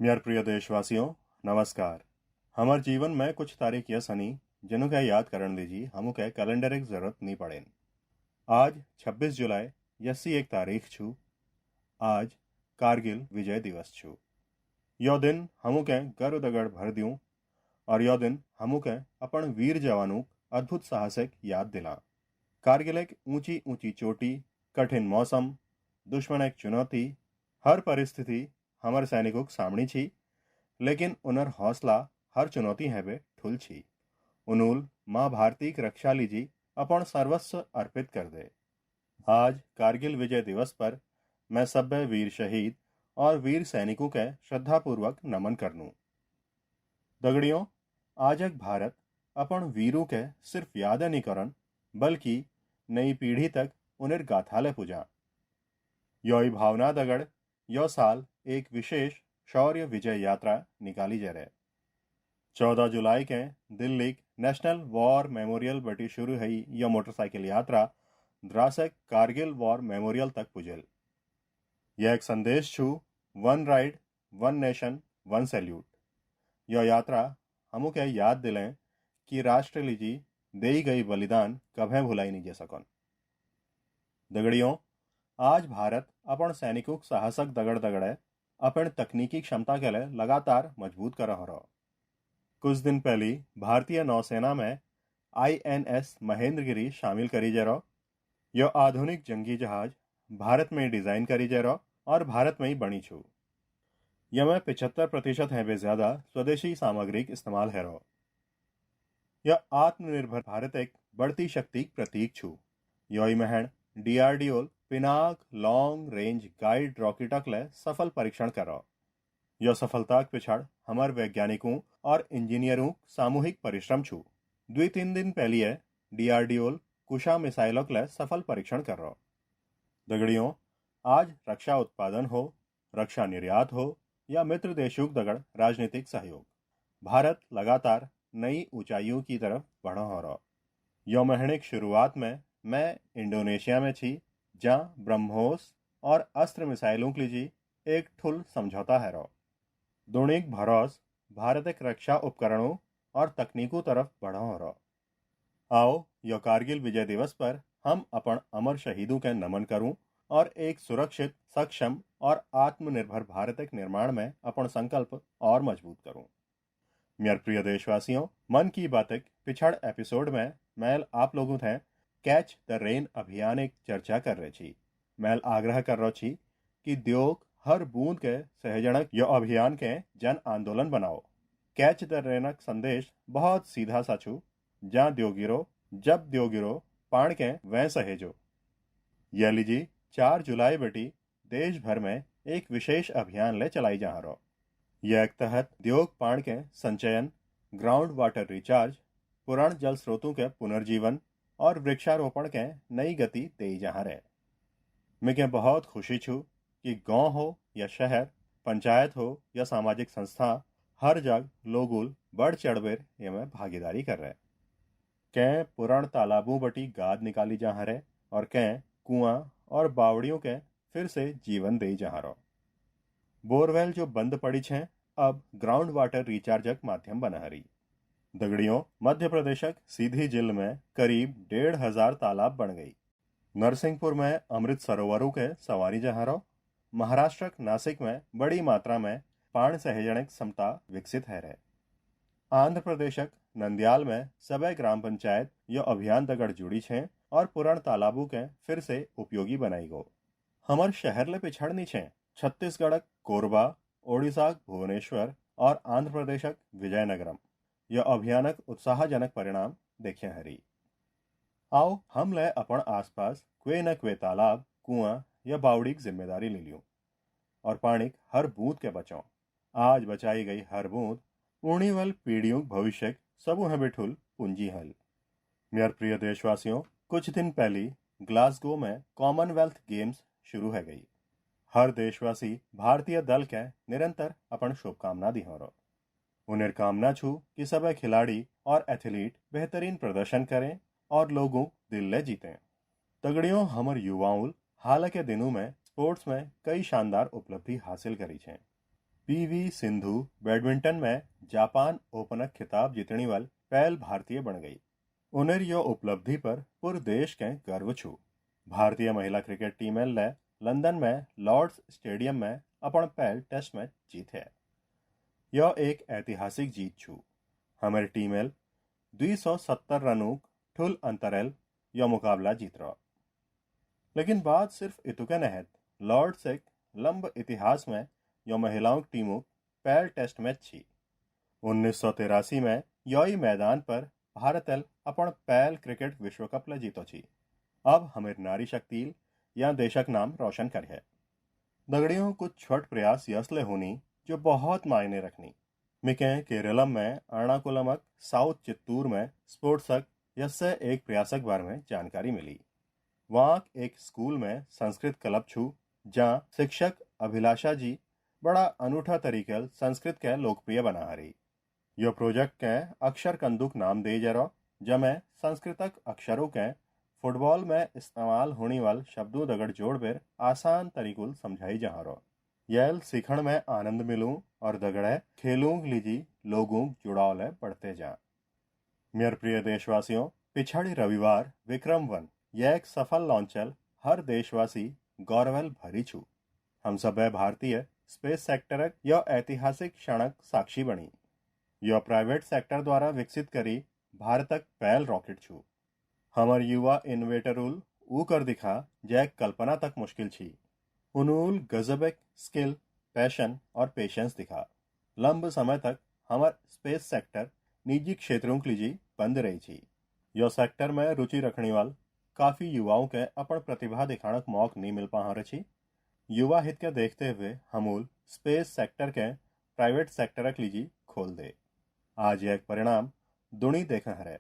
मेरे प्रिय देशवासियों, नमस्कार। हमार जीवन में कुछ तारीख यस हनी जिन्हों के याद करण दीजिए हमू के कैलेंडर एक जरूरत नहीं पड़े। आज 26 जुलाई यसी एक तारीख छू। आज कारगिल विजय दिवस छू। यो दिन हमू के गर्व दगड़ भर दूं और यो दिन हमू के अपन वीर जवानों अद्भुत साहसिक याद दिला। कारगिल एक ऊंची ऊंची चोटी, कठिन मौसम, दुश्मन एक चुनौती, हर परिस्थिति हमारे सैनिकों के सामने छी, लेकिन उनर हौसला हर चुनौती है बे ठुल छी। उनूल माँ भारती की रक्षा लीजी अपन सर्वस्व अर्पित कर दे। आज कारगिल विजय दिवस पर मैं सभ्य वीर शहीद और वीर सैनिकों के श्रद्धापूर्वक नमन करनू। दगड़ियों, आज एक भारत अपन वीरों के सिर्फ याद नहीं करन, बल्कि नई पीढ़ी तक उन्हें गाथाले पुजा। योई भावना दगड़ यो साल एक विशेष शौर्य विजय यात्रा निकाली जा रहे। 14 जुलाई के दिल्ली नेशनल वॉर मेमोरियल बटी शुरू हुई यह मोटरसाइकिल यात्रा द्रासक कारगिल वॉर मेमोरियल तक पुजल। यह एक संदेश छू, one ride, one nation, one salute. यह यात्रा हमू के याद दिलें कि राष्ट्र लीजी देई गई बलिदान कभे भुलाई नहीं जा सकन। दगड़ियों, आज भारत अपन सैनिकों के साहसक दगड़ दगड़े अपन तकनीकी क्षमता के लिए लगातार मजबूत कर रहा। कुछ दिन पहले भारतीय नौसेना में INS महेंद्रगिरी शामिल करी जा रहा। यह आधुनिक जंगी जहाज भारत में डिजाइन करी जा रहा और भारत में ही बनी छू। यह में 75% है बे ज्यादा स्वदेशी सामग्री इस्तेमाल है रहा। यह आत्मनिर्भर भारत एक बढ़ती शक्ति प्रतीक छू। यही महन DRDO Pinaka long range guide रॉकेटक ले सफल परीक्षण करो। यह सफलता के पिछड़ हमार वैज्ञानिकों और इंजीनियरों सामूहिक परिश्रम छू। 2-3 दिन पहले DRDO कुशा मिसाइलों ले सफल परीक्षण कर रहा। दगड़ियों, आज रक्षा उत्पादन हो, रक्षा निर्यात हो या मित्र देशों दगड़ राजनीतिक सहयोग, भारत लगातार नई ऊंचाइयों की तरफ बढ़ा हो रहा। यह महीने की शुरुआत में मैं इंडोनेशिया में छी, जहां ब्रह्मोस और अस्त्र मिसाइलों के लिए एक ठुल समझौता है रहा। दोनों भरोस भारत एक रक्षा उपकरणों और तकनीकों तरफ बढ़ा हो रहा। आओ यो कारगिल विजय दिवस पर हम अपन अमर शहीदों के नमन करूं और एक सुरक्षित, सक्षम और आत्मनिर्भर भारत के निर्माण में अपन संकल्प और मजबूत करूं। मेरे प्रिय देशवासियों, मन की बातें पिछड़ एपिसोड में मैं आप लोगों थे कैच द रेन अभियान एक चर्चा कर रहे छी। मैं आग्रह कर रहा छी कि द्योग हर बूंद के सहजनक यो अभियान के जन आंदोलन बनाओ। कैच द रेनक संदेश बहुत सीधा सा छू, जहाँ द्योगिरो जब द्योगिरो पाण के वह सहेजो। यह लीजिए 4 जुलाई बटी देश भर में एक विशेष अभियान ले चलाई जा रहा। यह एक तहत द्योग पाण के संचयन, ग्राउंड वाटर रिचार्ज, पुरान जल स्रोतों के पुनर्जीवन और वृक्षारोपण के नई गति दे जा रहे। मैं बहुत खुशी छू कि गांव हो या शहर, पंचायत हो या सामाजिक संस्था, हर जगह लोगुल बढ़ चढ़बेर ये में भागीदारी कर रहे। कै पुरान तालाबों बटी गाद निकाली जा रहे और कै कुआं और बावड़ियों के फिर से जीवन दे जा रहा। बोरवेल जो बंद पड़ी छे अब ग्राउंड वाटर रिचार्जक माध्यम बना रही। दगड़ियों, मध्य प्रदेश सीधी जिले में करीब 1,500 तालाब बन गई। नरसिंहपुर में अमृत सरोवरों के सवारी जहारो। महाराष्ट्र नासिक में बड़ी मात्रा में पाण सहजनिक क्षमता विकसित है रहे। आंध्र प्रदेश नंदयाल में सबै ग्राम पंचायत यह अभियान दगड़ जुड़ी छे और पुरान तालाबों के फिर से उपयोगी बनाई गो। हमार शहर ले पिछड़नी छे छत्तीसगढ़ कोरबा, ओडिशा भुवनेश्वर और आंध्र प्रदेश विजयनगरम। यह अभियानक उत्साहजनक परिणाम देखे हरी। आओ हम ले अपन आसपास क्वे न क्वे तालाब, कुआं या बावड़ी की जिम्मेदारी ले लियो और पानी हर बूंद के बचाओ। आज बचाई गई हर बूंद उड़ी वाल पीढ़ियों भविष्य सबू है बेठुल पूंजी हल। मेरे प्रिय देशवासियों, कुछ दिन पहले ग्लासगो में कॉमनवेल्थ गेम्स शुरू है गई। हर देशवासी भारतीय दल के निरंतर अपन शुभकामना दी हो। उन्हें कामना छू कि सब खिलाड़ी और एथलीट बेहतरीन प्रदर्शन करें और लोगों दिल ले जीतें। तगड़ियों, हमर युवाओं हाल के दिनों में स्पोर्ट्स में कई शानदार उपलब्धि हासिल करी छे। पीवी सिंधु बैडमिंटन में जापान ओपन खिताब जीतने वाल पहल भारतीय बन गई। उन्हें यो उपलब्धि पर पूरे देश के गर्व छू। भारतीय महिला क्रिकेट टीम ने लंदन में लॉर्ड्स स्टेडियम में अपन पहल टेस्ट मैच जीते। यह एक ऐतिहासिक जीत छू। हमारी टीम 270 रनों ठुल अंतरल यह मुकाबला जीत रहा। लेकिन बात सिर्फ इतुके नहत लॉर्ड्स एक लंब इतिहास में यह महिलाओं की टीमों पहल टेस्ट मैच छी। 1983 में यही मैदान पर भारत अपन पहल क्रिकेट विश्व कप ले जीतो छी। अब हमें नारी शक्ति या देशक नाम रोशन कर है। दगड़ियों कुछ छोट प्रयास यसले होनी जो बहुत मायने रखनी। मिके केरलम में एर्नाकुलमक साउथ चित्तूर में स्पोर्ट्सक यसे एक प्रयासक बारे में जानकारी मिली। वहाँ एक स्कूल में संस्कृत क्लब छू जहाँ शिक्षक अभिलाषा जी बड़ा अनूठा तरीके संस्कृत के लोकप्रिय बना रही। यो प्रोजेक्ट के अक्षर कंदुक नाम दे जरो जमें संस्कृतक अक्षरों के फुटबॉल में इस्तेमाल होने वाले शब्दों दगड़ जोड़ बेर आसान तरीकुल समझाई जहाँ रो। यह सीखण में आनंद मिलूं और दगड़े खेलूं लीजी लोगों जुड़ाव ले बढ़ते जा। मेरे प्रिय देशवासियों, पिछड़ी रविवार विक्रम 1 यह एक सफल लॉन्चल हर देशवासी गौरवल भरी छू। हम सब भारतीय स्पेस सेक्टर यह ऐतिहासिक क्षणक साक्षी बनी। यह प्राइवेट सेक्टर द्वारा विकसित करी भारतक पहल रॉकेट छू। हमार युवा इन्वेटरूल ऊ कर दिखा जय कल्पना तक मुश्किल छी। उनूल गजबेक स्किल, पैशन और पेशेंस दिखा। लंब समय तक हमार स्पेस सेक्टर निजी क्षेत्रों के लिए बंद रही थी। यह सेक्टर में रुचि रखने वाल काफी युवाओं के अपन प्रतिभा दिखाने का मौका नहीं मिल पा रही थी। युवा हित के देखते हुए हमूल स्पेस सेक्टर के प्राइवेट सेक्टर के लिए खोल दे। आज एक परिणाम दुनी देखा है।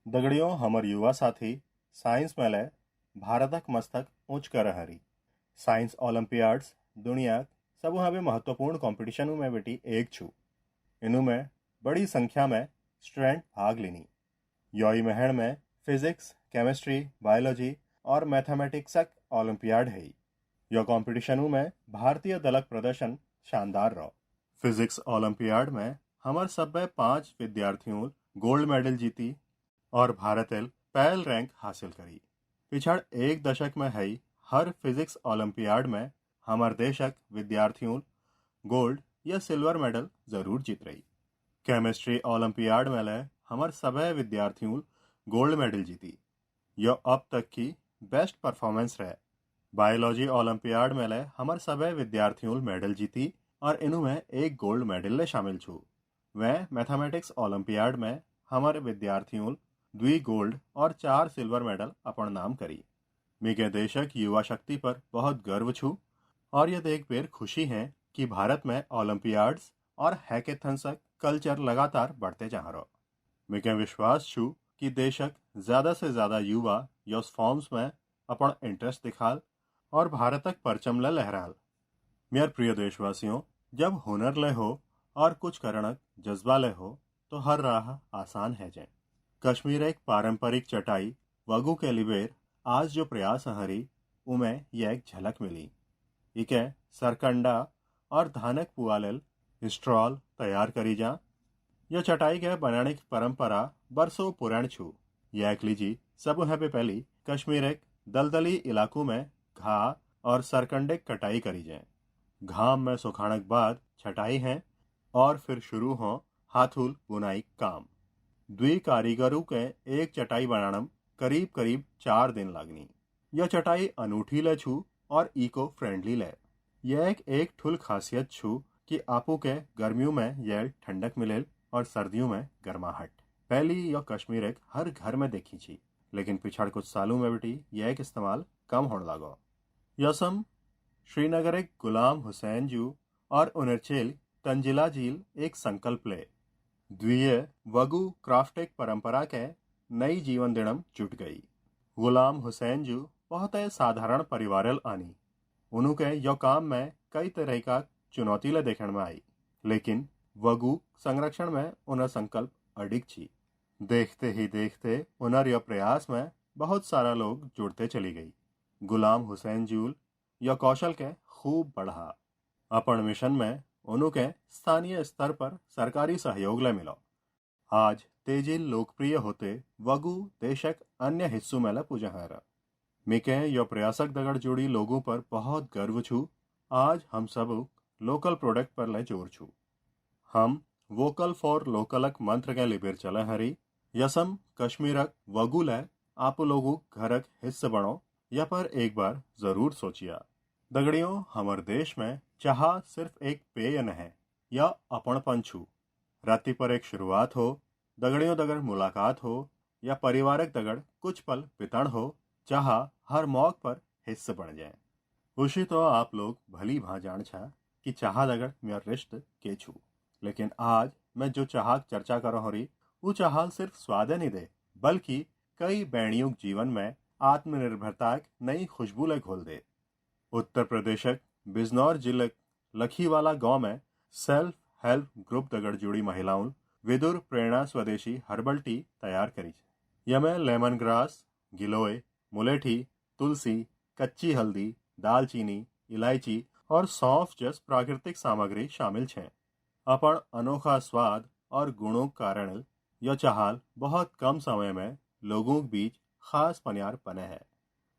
दगड़ियों हमार युवा साथी साइंस में ले भारतक मस्तक ऊंच कर रही। साइंस ओलंपियाड्स दुनिया सब वहाँ भी महत्वपूर्ण कंपटीशनों में बेटी एक छू। इनू में बड़ी संख्या में स्टूडेंट भाग लेनी। योई महण में फिजिक्स, केमिस्ट्री, बायोलॉजी और मैथमेटिक्स ओलंपियाड है। यह कंपटीशनों में भारतीय दलक प्रदर्शन शानदार रहा। फिजिक्स ओलंपियाड में हमार सब 5 विद्यार्थियों गोल्ड मेडल जीती और भारत पहल रैंक हासिल करी। पिछड़ एक दशक में है हर फिजिक्स ओलंपियाड में हमार देशक विद्यार्थियों गोल्ड या सिल्वर मेडल जरूर जीत रही। केमिस्ट्री ओलंपियाड में ले हमार सभी विद्यार्थियों गोल्ड मेडल जीती। यह अब तक की बेस्ट परफॉर्मेंस रहे। बायोलॉजी ओलंपियाड में ले हमार सभी विद्यार्थियों मेडल जीती और इनमें एक गोल्ड मेडल ले शामिल छू। वह मैथमेटिक्स ओलंपियाड में हमारे विद्यार्थियों 2 गोल्ड और 4 सिल्वर मेडल अपन नाम करी। मेरे देशक युवा शक्ति पर बहुत गर्व छू और यह देख कर खुशी है कि भारत में ओलंपियाड्स और हैकेथन्स कल्चर लगातार बढ़ते जा रहा। मेरे विश्वास छू कि देशक ज्यादा से ज्यादा युवा यस फॉर्म्स में अपन इंटरेस्ट दिखाल और भारतक परचम ले लहराल। मेरे प्रिय देशवासियों, जब हुनर ले हो और कुछ करणक जज्बा ले हो तो हर राह आसान है। जे कश्मीर एक पारंपरिक चटाई वगु के लिबेर आज जो प्रयास हरी उमें यह एक झलक मिली। इके सरकंडा और धानक पुआल स्ट्रॉल तैयार करी जा। यह चटाई के बनाने की परंपरा बरसों पुराण छू। यह एक लीजी सब है पे पहली कश्मीर एक दलदली इलाकों में घा और सरकंडे कटाई करी जाए। घाम में सुखाने के बाद छटाई है और फिर शुरू हो हाथुल बुनाई काम। 2 कारीगरों के एक चटाई बनाना करीब करीब 4 दिन लगनी। यह चटाई अनूठी ले छू और इको फ्रेंडली ले। यह एक ठुल खासियत छू कि आपू के गर्मियों में यह ठंडक मिले और सर्दियों में गर्माहट। पहली यह कश्मीर एक हर घर में देखी छी, लेकिन पिछड़ कुछ सालों में बेटी यह एक इस्तेमाल कम होने लगो। यसम श्रीनगर एक गुलाम हुसैन जू और उनरचेल तंजिला झील एक संकल्प ले। द्वितीय वगु क्राफ्ट एक परंपरा के नई जीवन दिनम जुट गई। गुलाम हुसैन जू बहुत साधारण परिवारल आनी। उनके यो काम में कई तरह का चुनौती ले देखने में आई, लेकिन वगु संरक्षण में उन्हें संकल्प अडिग छी। देखते ही देखते उनर यह प्रयास में बहुत सारा लोग जुड़ते चली गई। गुलाम हुसैन जूल यह कौशल के खूब बढ़ा। अपन मिशन में उनके स्थानीय स्तर पर सरकारी सहयोग ले मिलो। आज तेजी लोकप्रिय होते वगु देशक अन्य हिस्सों में पूजा है। मिके यो प्रयासक दगड़ जुड़ी लोगों पर बहुत गर्व छू। आज हम सब लोकल प्रोडक्ट पर ले जोर छू। हम वोकल फॉर लोकलक मंत्र के लिबिर चले हरी। यसम कश्मीरक वगु ले आप लोगों घरक हिस्से बनो या पर एक बार जरूर सोचिया। दगड़ियों, हमारे देश में चाह सिर्फ एक पेय न है या अपनपन छू। रात्रि पर एक शुरुआत हो, दगड़ियों दगड़ मुलाकात हो या परिवारक दगड़ कुछ पल बितान हो, चाह हर मौक पर हिस्से बन जाए। उसी तो आप लोग भली भां जान छा कि चाह दगड़ मेरा रिश्त के छू। लेकिन आज मैं जो चाह चर्चा कर रहा रही, वो चाह सिर्फ स्वाद नहीं दे, बल्कि कई बैणियों जीवन में आत्मनिर्भरता नई खुशबू ले घोल दे। उत्तर प्रदेश बिजनौर जिले लखीवाला गांव में सेल्फ हेल्प ग्रुप दगड़ जुड़ी महिलाओं विदुर प्रेरणा स्वदेशी हर्बल टी तैयार करी है। यमें लेमन ग्रास, गिलोय, मुलेठी, तुलसी, कच्ची हल्दी, दालचीनी, इलायची और सौंफ जैस प्राकृतिक सामग्री शामिल है। अपन अनोखा स्वाद और गुणों के कारण यह चाहल बहुत कम समय में लोगों के बीच खास पनियार बने है।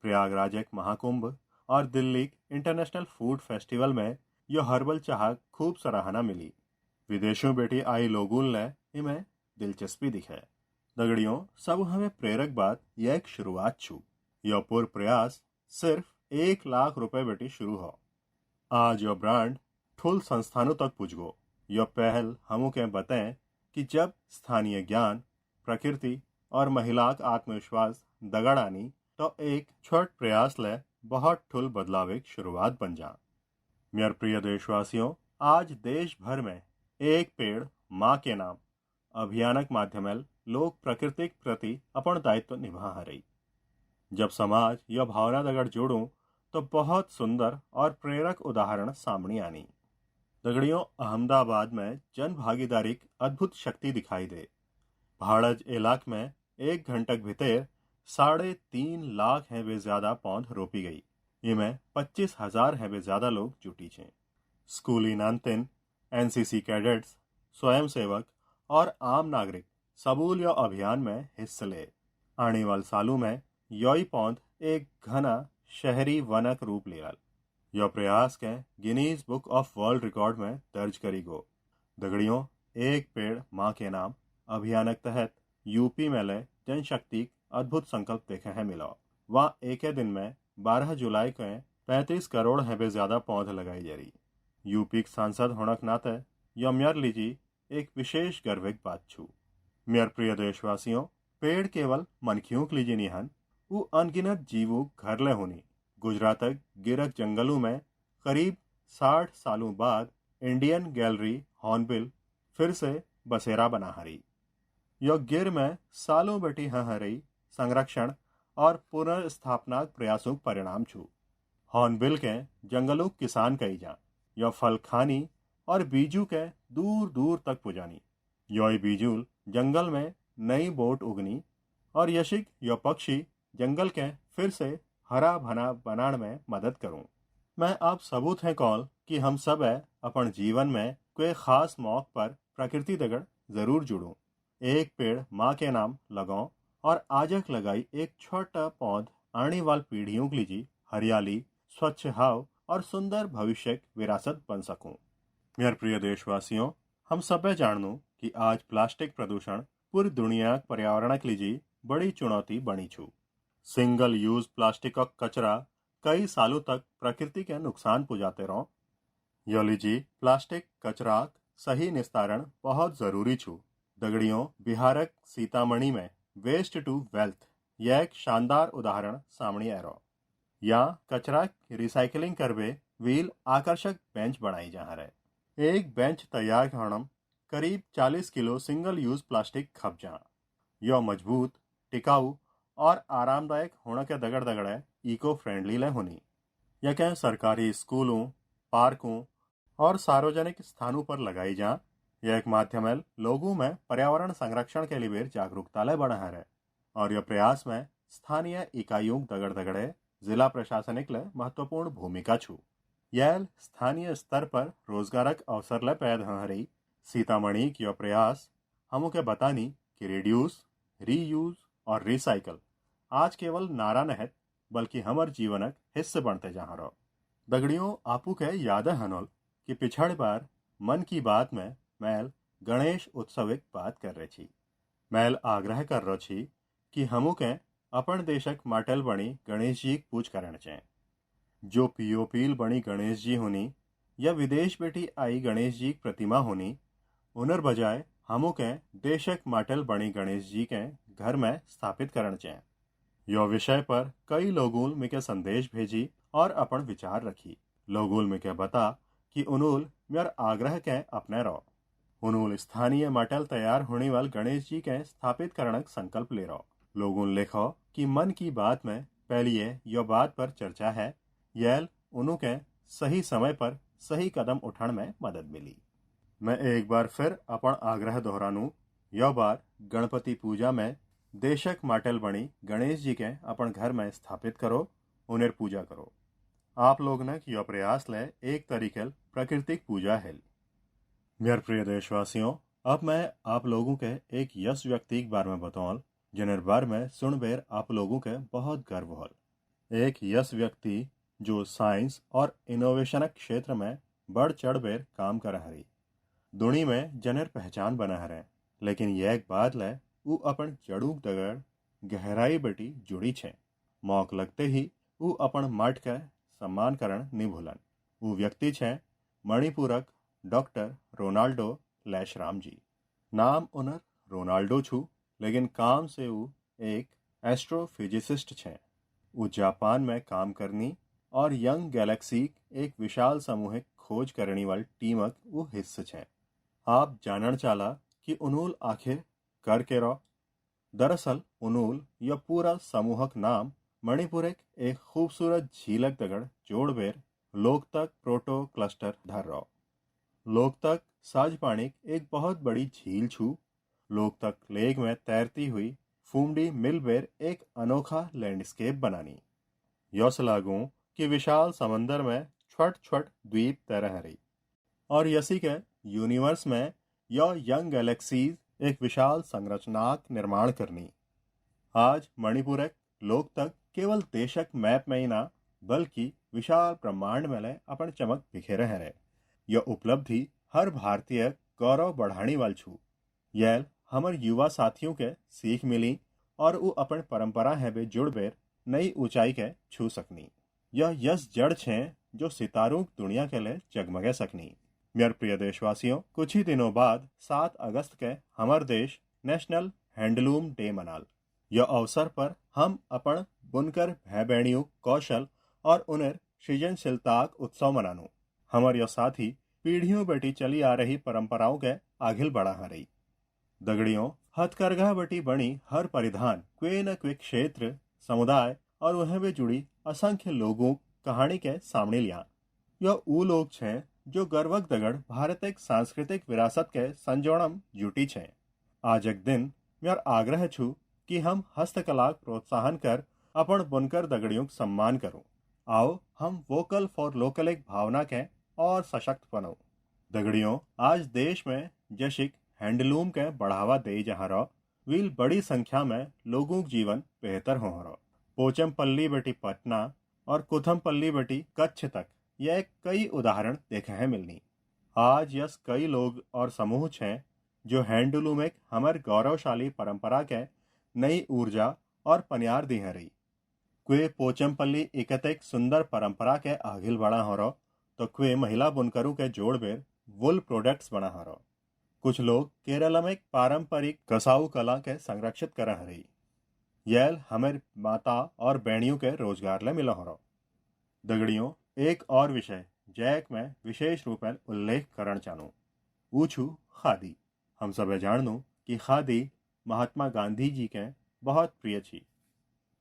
प्रयागराज एक महाकुंभ और दिल्ली इंटरनेशनल फूड फेस्टिवल में यह हर्बल चाह खूब सराहना मिली। विदेशों बेटी आई लोगों ने इमें दिलचस्पी दिखे। दगड़ियों, सब हमें प्रेरक बात यह एक शुरुआत छू। यह पूर्ण प्रयास सिर्फ 1 लाख रुपए बेटी शुरू हो। आज यह ब्रांड ठुल संस्थानों तक पुजगो। यह पहल हमू के बताएं कि जब स्थानीय ज्ञान, प्रकृति और महिला का आत्मविश्वास दगड़ आनी तो एक छोट प्रयास ले बहुत ठुल बदलाव एक शुरुआत बन जा। मेरे प्रिय देशवासियों, आज देश भर में एक पेड़ माँ के नाम अभियानक माध्यम लोग प्रकृति के प्रति अपन दायित्व निभा रही। जब समाज यह भावना दगड़ जोड़ूं तो बहुत सुंदर और प्रेरक उदाहरण सामने आनी। दगड़ियों, अहमदाबाद में जन भागीदारी की अद्भुत शक्ति दिखाई दे। भाड़ज इलाके में 1 घंटे भीतर 3.5 लाख है वे ज्यादा पौध रोपी गई। इनमें 25,000 है वे ज्यादा लोग जुटी छे। स्कूली नानतिन, एनसीसी कैडेट्स, स्वयंसेवक और आम नागरिक सबूल यो अभियान में हिस्सा ले। आने वाले सालों में योई पौध एक घना शहरी वनक रूप लेगा। यह प्रयास के Guinness book of world record में दर्ज करी गो। दगड़ियों, एक पेड़ माँ के नाम अभियान के तहत यूपी में ले जनशक्ति अद्भुत संकल्प देखे हैं मिला। वहाँ एक दिन में 12 जुलाई के 35 करोड़ है ज्यादा पौध लगाई जा रही। यूपी के सांसद होने के नाते यह मेयर लीजी एक विशेष गर्विक बात छू। मेयर प्रिय देशवासियों, पेड़ केवल मनखियों के लीजिए निहन, वो अनगिनत जीवों घर ले होनी। गुजरात गिरक जंगलों में करीब 60 सालों बाद इंडियन गैलरी हॉर्नबिल फिर से बसेरा बना हरी। यह गिर में सालों बेटी हरी संरक्षण और पुनर्स्थापना प्रयासों का परिणाम छू। हॉर्नबिल के जंगलों किसान कही जा, यह फल खानी और बीजू के दूर दूर तक पुजानी। योई बीजूल जंगल में नई बोट उगनी और यशिक यह पक्षी जंगल के फिर से हरा भरा बनाने में मदद करूं। मैं आप सबूत है कॉल कि हम सब अपन जीवन में कोई खास मौके पर प्रकृति दगड़ जरूर जुड़ूं। एक पेड़ माँ के नाम लगाओ और आजक लगाई एक छोटा पौध आने वाली पीढ़ियों के लिए हरियाली, स्वच्छ हवा और सुंदर भविष्य विरासत बन सकूं। मेरे प्रिय देशवासियों, हम सब जानू कि आज प्लास्टिक प्रदूषण पूरी दुनिया पर्यावरण के लिए बड़ी चुनौती बनी छू। सिंगल यूज प्लास्टिक का कचरा कई सालों तक प्रकृति के नुकसान पहुंचाते रहो। यो लीजिए प्लास्टिक कचरा सही निस्तारण बहुत जरूरी छू। दगड़ियों, बिहारक सीतामढ़ी में वेस्ट टू वेल्थ यह एक शानदार उदाहरण सामने आ रहा। यहाँ कचरा रिसाइकलिंग करवे व्हील आकर्षक बेंच बनाई जा रहे। एक बेंच तैयार करना करीब 40 किलो सिंगल यूज प्लास्टिक खप जा। यह मजबूत, टिकाऊ और आरामदायक होने के दगड़ दगड़ इको फ्रेंडली ले होनी। यह क्या सरकारी स्कूलों, पार्कों और सार्वजनिक स्थानों पर लगाई जा। यह एक माध्यम है लोगों में पर्यावरण संरक्षण के लिए जागरूकता ले बढ़ा है और यह प्रयास में स्थानीय इकाइयों दगड़ दगड़े जिला प्रशासनिक ले महत्वपूर्ण भूमिका छू। यल स्थानीय स्तर पर रोजगारक अवसर ले पैद हरी सीतामढ़ी की प्रयास हमू के बतानी कि रिड्यूस, रीयूज और रिसाइकल आज केवल नारा नहत बल्कि हमर जीवनक हिस्से बनते जहाँ रहो। दगड़ियों आपू के याद हनोल कि पिछड़ बार मन की बात में मैल गणेश उत्सविक बात कर रही छी। मैल आग्रह कर रही छी कि हमू के अपन देशक माटल बनी गणेश जी पूज करण चाहें। जो पीओपील बनी गणेश जी होनी या विदेश बेटी आई गणेश जी प्रतिमा होनी उनर बजाय हमू के देशक माटल बनी गणेश जी के घर में स्थापित करण चाहें। यो विषय पर कई लोगों में के संदेश भेजी और अपन विचार रखी। लोगों में के बता कि उनूल मेर आग्रह के अपने रहो। उनूल स्थानीय माटल तैयार होने वाले गणेश जी के स्थापित करने संकल्प ले रहो। लोगों लिखो कि मन की बात में पहली यो बात पर चर्चा हैयल उनु के सही समय पर सही कदम उठाने में मदद मिली। मैं एक बार फिर अपन आग्रह दोहरानू यो बार गणपति पूजा में देशक माटल बनी गणेश जी के अपन घर में स्थापित करो, उन्हें पूजा करो। आप लोग ने यो प्रयास ले एक तरीके प्राकृतिक पूजा है। मेरे प्रिय देशवासियों, अब मैं आप लोगों के एक यश व्यक्ति के बारे में बताऊं जिन्हें बारे में सुन बेर आप लोगों के बहुत गर्व हो। एक यश व्यक्ति जो साइंस और इनोवेशन क्षेत्र में बढ़ चढ़ बेर काम कर रही दुनी में जनेर पहचान बना रहे। लेकिन यह एक बात है वो अपन जड़ूक दगड़ गहराई बेटी जुड़ी छे। मौक लगते ही वो अपन मठ के सम्मान करण नहीं भूलन। वो व्यक्ति छे मणिपुरक डॉक्टर रोनाल्डो लैशराम जी। नाम उनर रोनाल्डो छू लेकिन काम से वो एक एस्ट्रोफिजिसिस्ट छे। वो जापान में काम करनी और यंग गैलेक्सी एक विशाल सामूहिक खोज करने वाली टीमक वो हिस्से छे। आप जानना चाला कि उनूल आखिर कर के रहो। दरअसल उनूल यह पूरा समूहक नाम मणिपुर एक खूबसूरत झीलक दगड़ जोड़ बेर लोकतक प्रोटो क्लस्टर धर रहो। लोकतक साजपाणिक एक बहुत बड़ी झील छू। लोकतक लेक में तैरती हुई फूमडी मिल बेर एक अनोखा लैंडस्केप बनानी। यस लागू कि विशाल समंदर में छोट छोट द्वीप तैरह रही और यसी के यूनिवर्स में यह यंग गैलेक्सीज एक विशाल संरचनाक निर्माण करनी। आज मणिपुर लोग तक केवल देशक मैप में ही ना बल्कि विशाल ब्रह्मांड में अपन चमक बिखेरे हैं। यह उपलब्धि हर भारतीय गौरव बढ़ाने वाल छू। यह हमर युवा साथियों के सीख मिली और वो अपन परंपरा है बे जुड़ बेर नई ऊंचाई के छू सकनी। यह यश जड़ छे जो सितारों दुनिया के लिए जगमगे सकनी। मेरे प्रिय देशवासियों, कुछ ही दिनों बाद 7 अगस्त के हमार देश नेशनल हैंडलूम डे मनाल। यह अवसर पर हम अपन बुनकर भाई बहनियों कौशल और उन्हें सृजनशीलता उत्सव मनानू। हमार यह साथी पीढ़ियों बेटी चली आ रही परंपराओं के आगिल बढ़ा रही। दगड़ियों, हथकरघा बेटी बनी हर परिधान कोई न कोई क्षेत्र समुदाय और वह भी जुड़ी असंख्य लोगों कहानी के सामने लिया। यह वो लोग छे जो गर्वक दगड़ भारत एक सांस्कृतिक विरासत के संजोड़म जुटी छे। आज एक दिन मेरा आग्रह छू कि हम हस्तकला प्रोत्साहन कर अपन बुनकर दगड़ियों का सम्मान करूं। आओ हम वोकल फॉर लोकल एक भावना के और सशक्त बनो। दगड़ियों, आज देश में जशिक हैंडलूम के बढ़ावा दे जहाँ रहो वील बड़ी संख्या में लोगों का जीवन बेहतर हो रहा। पोचमपल्ली बेटी पटना और कुथमपल्ली बेटी कच्छ तक यह कई उदाहरण देखे हैं मिलनी। आज यस कई लोग और समूह हैं जो हैंडलूम एक हमार गौरवशाली परंपरा के नई ऊर्जा और पनियार दी है रही। क्वे पोचमपल्ली एक सुंदर परंपरा के आगिल बड़ा हो रहा तो क्वे महिला बुनकरों के जोड़ बेर वुल प्रोडक्ट्स बना हो रहा। कुछ लोग केरल में पारंपरिक कसाऊ कला के संरक्षित कर रही। यह हमें माता और बहनियों के रोजगार ले मिला हो रहा। दगड़ियों, एक और विषय जैक में विशेष रूप में उल्लेख करण चाहूँ वो छू खादी। हम सब जानू कि खादी महात्मा गांधी जी के बहुत प्रिय छी।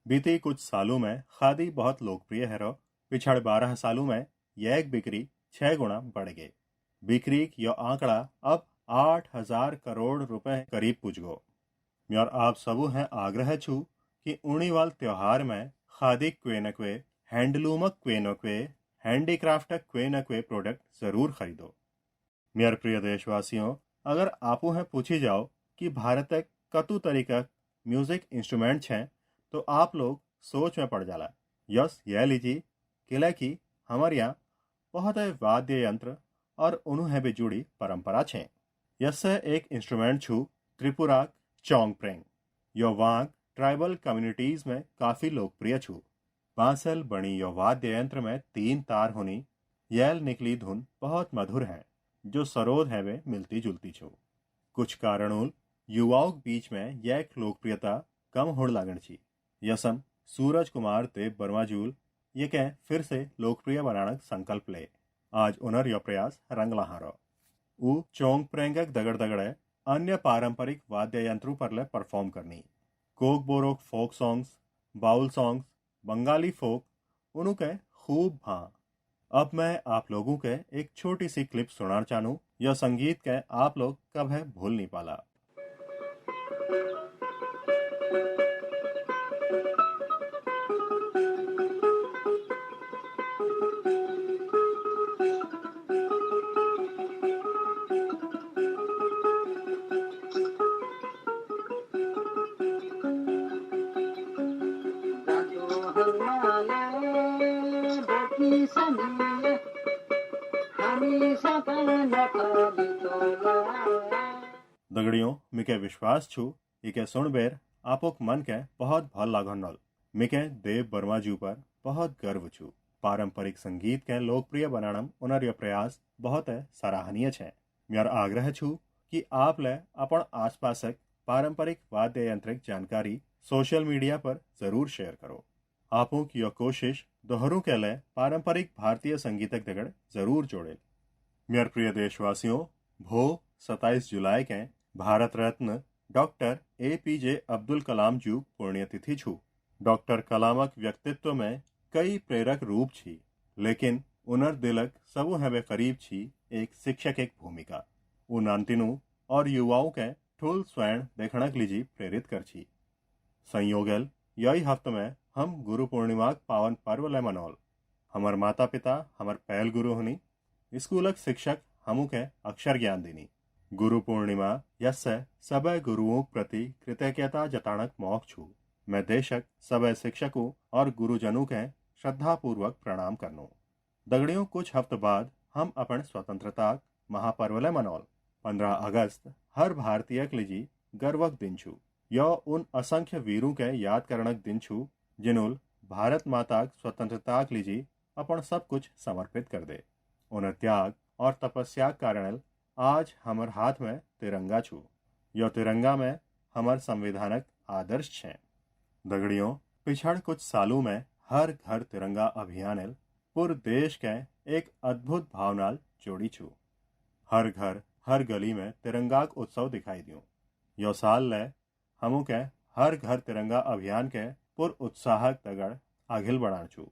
बीते कुछ सालों में खादी बहुत लोकप्रिय है रो। पिछड़ 12 सालों में यह बिक्री 6 गुना बढ़ गई। बिक्री की यह आंकड़ा अब 8,000 करोड़ रुपए करीब पुज गो। और आप सबू हैं आग्रह छू कि उणी वाल त्योहार में खादी क्वे न क्वे हैंडलूमक क्वे न क्वे हैंडीक्राफ्ट क्वे न क्वे प्रोडक्ट जरूर खरीदो। मेरे प्रिय देशवासियों, अगर आपू हैं पूछी जाओ कि भारत एक कतु तरीका म्यूजिक इंस्ट्रूमेंट छे तो आप लोग सोच में पड़ जाला। यस यह लीजिए किला की हमारे यहाँ बहुत है वाद्य यंत्र और उन्हें भी जुड़ी परंपरा छे। यसे एक इंस्ट्रूमेंट छू त्रिपुरा चोंगप्रेंग। यो वांग ट्राइबल कम्युनिटीज में काफी लोकप्रिय छू। बांसल बनी यो वाद्य यंत्र में 3 तार होनीयल निकली धुन बहुत मधुर है जो सरोद है वे मिलती जुलती छू। कुछ कारणों युवाओं के बीच में यह एक लोकप्रियता कम होड़ लागण छी। यसम सूरज कुमार देव बर्माजूल ये कह फिर से लोकप्रिय बनाने संकल्प ले। आज उनर यो प्रयास रंग लहारो। उ चोंग प्रेंगक दगड़ दगड़े अन्य पारंपरिक वाद्य यंत्रों पर ले परफॉर्म करनी। Kok Borok folk songs, Baul songs, Bengali folk उन्हों के खूब भां। अब मैं आप लोगों के एक छोटी सी क्लिप सुनाना चाहूँ। यह संगीत के आप लोग कब है भूल नहीं पाला। दगड़ियों मिके विश्वास छू इके सुन बेर आपोक मन के बहुत भल लागन नल। मिके देव बर्मा जू पर बहुत गर्व छू। पारंपरिक संगीत के लोकप्रिय बनानम उनर यह प्रयास बहुत है सराहनीय छे। मेर आग्रह छू कि आप ले अपन आसपासक पारंपरिक वाद्य यंत्रिक जानकारी सोशल मीडिया पर जरूर शेयर करो। आपो की यह कोशिश दोहरों के लिए पारंपरिक भारतीय संगीतक दगड़ जरूर जोड़े। मेरे प्रिय देशवासियों, भो 27 जुलाई के भारत रत्न डॉक्टर APJ अब्दुल कलाम जू पुण्यतिथि छू। डॉक्टर कलामक व्यक्तित्व में कई प्रेरक रूप छी, लेकिन उनर दिलक सबू हमें करीब छी एक शिक्षक एक भूमिका। उ नानतिनु और युवाओं के ठुल स्वयं देखने के लिए प्रेरित कर छी। संयोगल यही हफ्ते में हम गुरु पूर्णिमा पावन पर्व ले मनौल। हमार माता पिता हमार पहल गुरु हनी। स्कूलक शिक्षक हमू के अक्षर ज्ञान देनी। गुरु पूर्णिमा यसे सब गुरुओं प्रति कृतज्ञता जताणक मौक छू। मैं देशक सब शिक्षकों और गुरुजनों के श्रद्धा पूर्वक प्रणाम करनो। दगड़ियों कुछ हफ्ते बाद हम अपन स्वतंत्रता महापर्व ले मनौल। 15 अगस्त हर भारतीय के लिए गर्वक दिन छू। यह उन असंख्य वीरों के याद करणक दिन छू जिन्होंने भारत माता स्वतंत्रता के लिए अपन सब कुछ समर्पित कर दे। उन त्याग और तपस्या कारण आज हमार हाथ में तिरंगा छू। यह तिरंगा में हमार संविधानक आदर्श छे। दगड़ियों पिछड़ कुछ सालों में हर घर तिरंगा अभियान पूरे देश के एक अद्भुत भावनाल जोड़ी छू। हर घर हर गली में तिरंगा उत्सव दिखाई दियो। यो साल ले हमू के हर घर तिरंगा अभियान के पुर उत्साहक दगड़ आगिल बढ़ान छू।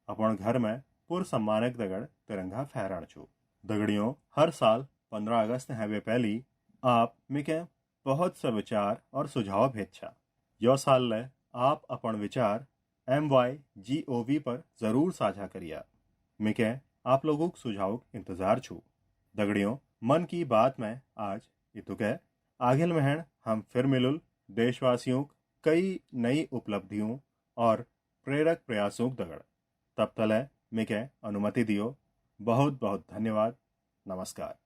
अपन घर में पुर सम्मानक दगड़ तिरंगा फहरान छू। दगड़ियों हर साल 15 अगस्त है वे पहली आप मिके बहुत से विचार और सुझाव भेजा। यो साल ले आप अपन विचार MYGOV पर जरूर साझा करिया। मिके आप लोगों के सुझाव इंतजार छू। दगड़ियों मन की बात में आज इतुके आगिल महन हम फिर मिलुल देशवासियों कई नई उपलब्धियों और प्रेरक प्रयासों दगड़। तब तले मिके अनुमति दियो। बहुत बहुत धन्यवाद। नमस्कार।